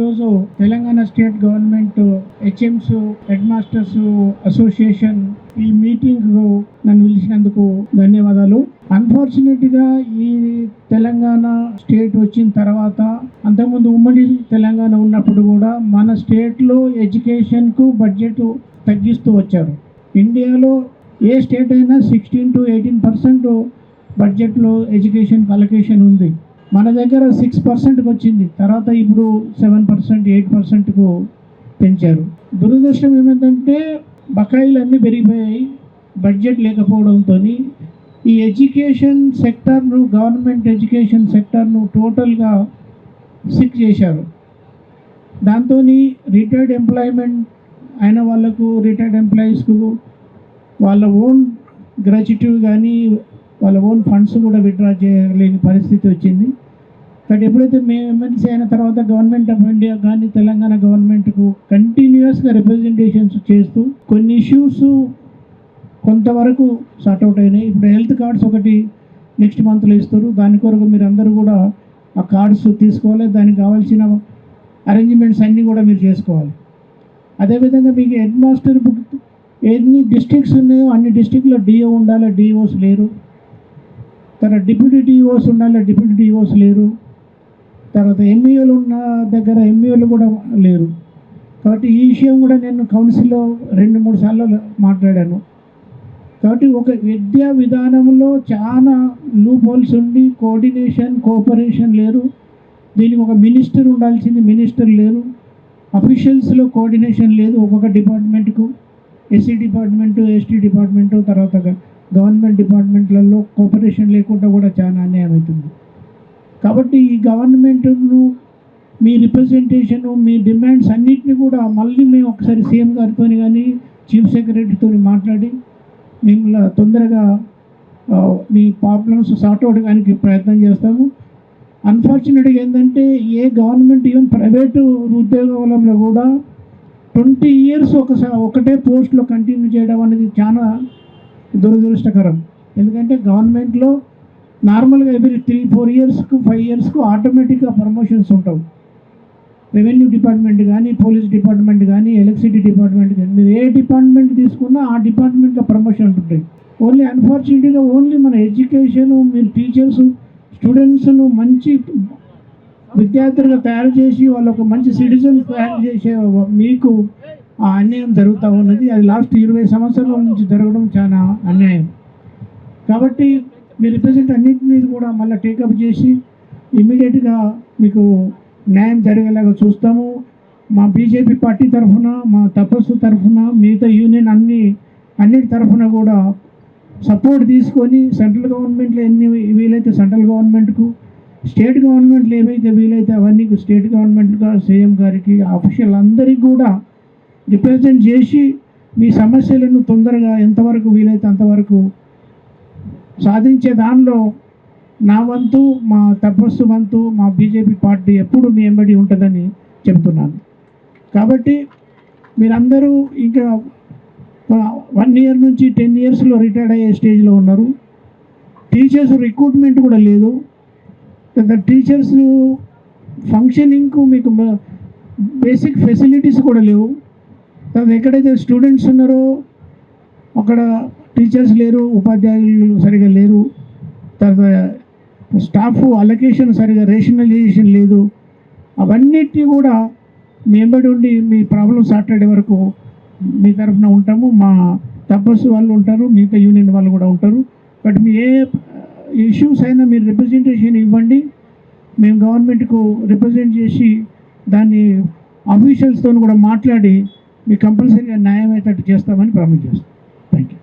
ఈరోజు Telangana state government HMs head masters association ఈ meeting నన్ను పిలిచినందుకు ధన్యవాదాలు. అన్ఫార్చునేట్గా ఈ తెలంగాణ స్టేట్ వచ్చిన తర్వాత అంతకుముందు ఉమ్మడి తెలంగాణ ఉన్నప్పుడు కూడా మన స్టేట్లో ఎడ్యుకేషన్కు బడ్జెట్ తగ్గిస్తూ వచ్చారు. ఇండియాలో ఏ స్టేట్ అయినా 16 to 18% బడ్జెట్లో ఎడ్యుకేషన్ అలొకేషన్ ఉంది. మన దగ్గర 6%కి వచ్చింది. తర్వాత ఇప్పుడు 7%, 8%కు పెంచారు. దురదృష్టం ఏమిటంటే బకాయిలు అన్నీ పెరిగిపోయాయి బడ్జెట్ లేకపోవడంతో. ఈ ఎడ్యుకేషన్ సెక్టార్ను, గవర్నమెంట్ ఎడ్యుకేషన్ సెక్టార్ను టోటల్గా సిక్ చేశారు. దాంతో రిటైర్డ్ ఎంప్లాయ్మెంట్ అయిన వాళ్ళకు, రిటైర్డ్ ఎంప్లాయీస్కు వాళ్ళ ఓన్ గ్రాట్యుటీ కానీ వాళ్ళ ఓన్ ఫండ్స్ కూడా విత్డ్రా చేయలేని పరిస్థితి వచ్చింది. బట్ ఎప్పుడైతే మేము ఎమ్మెల్సీ అయిన తర్వాత గవర్నమెంట్ ఆఫ్ ఇండియా కానీ తెలంగాణ గవర్నమెంట్కు కంటిన్యూస్గా రిప్రజెంటేషన్స్ చేస్తూ కొన్ని ఇష్యూస్ కొంతవరకు సార్ట్అవుట్ అయినాయి. ఇప్పుడు హెల్త్ కార్డ్స్ ఒకటి నెక్స్ట్ మంత్లో ఇస్తారు. దాని కొరకు మీరు అందరూ కూడా ఆ కార్డ్స్ తీసుకోవాలి. దానికి కావాల్సిన అరేంజ్మెంట్స్ అన్నీ కూడా మీరు చేసుకోవాలి. అదేవిధంగా మీకు హెడ్ మాస్టర్ బుక్ ఎన్ని డిస్ట్రిక్ట్స్ ఉన్నాయో అన్ని డిస్ట్రిక్ట్లో డిఓ ఉండాలి, డిఓస్ లేరు. తర్వాత డిప్యూటీ డిఓస్ ఉండాలి, డిప్యూటీ డిఓస్ లేరు. తర్వాత ఎంఈఓలు ఉన్న దగ్గర ఎంఈఓలు కూడా లేరు. కాబట్టి ఈ విషయం కూడా నేను కౌన్సిల్లో 2-3 సార్లు మాట్లాడాను. కాబట్టి ఒక విద్యా విధానంలో చాలా లూప్ హోల్స్ ఉండి కోఆర్డినేషన్, కోఆపరేషన్ లేరు. దీనికి ఒక మినిస్టర్ ఉండాల్సింది, మినిస్టర్ లేరు. అఫీషియల్స్లో కోఆర్డినేషన్ లేదు. ఒక్కొక్క డిపార్ట్మెంట్కు ఎస్సీ డిపార్ట్మెంటు, ఎస్టీ డిపార్ట్మెంటు, తర్వాత గవర్నమెంట్ డిపార్ట్మెంట్లలో కోఆపరేషన్ లేకుండా కూడా చాలా అన్యాయం అవుతుంది. కాబట్టి ఈ గవర్నమెంట్ను మీ రిప్రజెంటేషను, మీ డిమాండ్స్ అన్నింటినీ కూడా మళ్ళీ మేము ఒకసారి సీఎం గారితో కానీ చీఫ్ సెక్రటరీతో మాట్లాడి మిమ్మల్ని తొందరగా మీ ప్రాబ్లమ్స్ సార్ట్అవుట్ కానీ ప్రయత్నం చేస్తాము. అన్ఫార్చునేట్గా ఏంటంటే ఏ గవర్నమెంట్ ఈవెన్ ప్రైవేటు ఉద్యోగంలో కూడా 20 years ఒకటే పోస్ట్లో కంటిన్యూ చేయడం అనేది చాలా దురదృష్టకరం. ఎందుకంటే గవర్నమెంట్లో నార్మల్గా ఎవ్రీ 3-4 yearsకు 5 yearsకు ఆటోమేటిక్గా ప్రమోషన్స్ ఉంటావు. రెవెన్యూ డిపార్ట్మెంట్ కానీ, పోలీస్ డిపార్ట్మెంట్ కానీ, ఎలక్ట్రిసిటీ డిపార్ట్మెంట్ కానీ, మీరు ఏ డిపార్ట్మెంట్ తీసుకున్నా ఆ డిపార్ట్మెంట్లో ప్రమోషన్ ఉంటుంది. ఓన్లీ అన్ఫార్చునేట్గా ఓన్లీ మన ఎడ్యుకేషను, మీరు టీచర్స్, స్టూడెంట్స్ను మంచి విద్యార్థులుగా తయారు చేసి వాళ్ళకు మంచి సిటిజన్స్ తయారు చేసే మీకు ఆ అన్యాయం జరుగుతూ ఉన్నది. అది లాస్ట్ 20 సంవత్సరాల నుంచి జరగడం చాలా అన్యాయం. కాబట్టి మీ రిప్రజెంట్ అన్నింటినీ కూడా మళ్ళీ టేకప్ చేసి ఇమ్మీడియట్గా మీకు న్యాయం జరిగేలాగా చూస్తాము. మా బీజేపీ పార్టీ తరఫున, మా తపస్సు తరఫున, మిగతా యూనియన్ అన్నిటి తరఫున కూడా సపోర్ట్ తీసుకొని సెంట్రల్ గవర్నమెంట్లో ఎన్ని వీలైతే సెంట్రల్ గవర్నమెంట్కు, స్టేట్ గవర్నమెంట్లు ఏవైతే వీలైతే అవన్నీ స్టేట్ గవర్నమెంట్గా సీఎం గారికి, ఆఫీషియల్ అందరికీ కూడా రిప్రజెంట్ చేసి మీ సమస్యలను తొందరగా ఎంతవరకు వీలైతే అంతవరకు సాధించే దానిలో నా వంతు, మా తపస్సు వంతు, మా బీజేపీ పార్టీ ఎప్పుడు మీ వెంబడి ఉంటుందని చెప్తున్నాను. కాబట్టి మీరందరూ ఇంకా 1 year నుంచి 10 yearsలో రిటైర్డ్ అయ్యే స్టేజ్లో ఉన్నారు. టీచర్స్ రిక్రూట్మెంట్ కూడా లేదు. టీచర్స్ ఫంక్షనింగ్కు మీకు బేసిక్ ఫెసిలిటీస్ కూడా లేవు. తర్వాత ఎక్కడైతే స్టూడెంట్స్ ఉన్నారో అక్కడ టీచర్స్ లేరు, ఉపాధ్యాయులు సరిగా లేరు. తర్వాత స్టాఫ్ అలొకేషన్ సరిగా రేషనలైజేషన్ లేదు. అవన్నిటినీ కూడా మీ వెంబడి ఉండి మీ ప్రాబ్లమ్ సార్ట్ అయ్యే వరకు మీ తరఫున ఉంటాము. మా తపస్సు వాళ్ళు ఉంటారు, మిగతా యూనియన్ వాళ్ళు కూడా ఉంటారు. బట్ మీ ఏ ఇష్యూస్ అయినా మీరు రిప్రజెంటేషన్ ఇవ్వండి. మేము గవర్నమెంట్కు రిప్రజెంట్ చేసి దాన్ని ఆఫీషియల్స్తో కూడా మాట్లాడి మీకు కంపల్సరీగా న్యాయం అయ్యేటట్టు చేస్తామని ప్రామిస్ చేస్తాం. Thank you.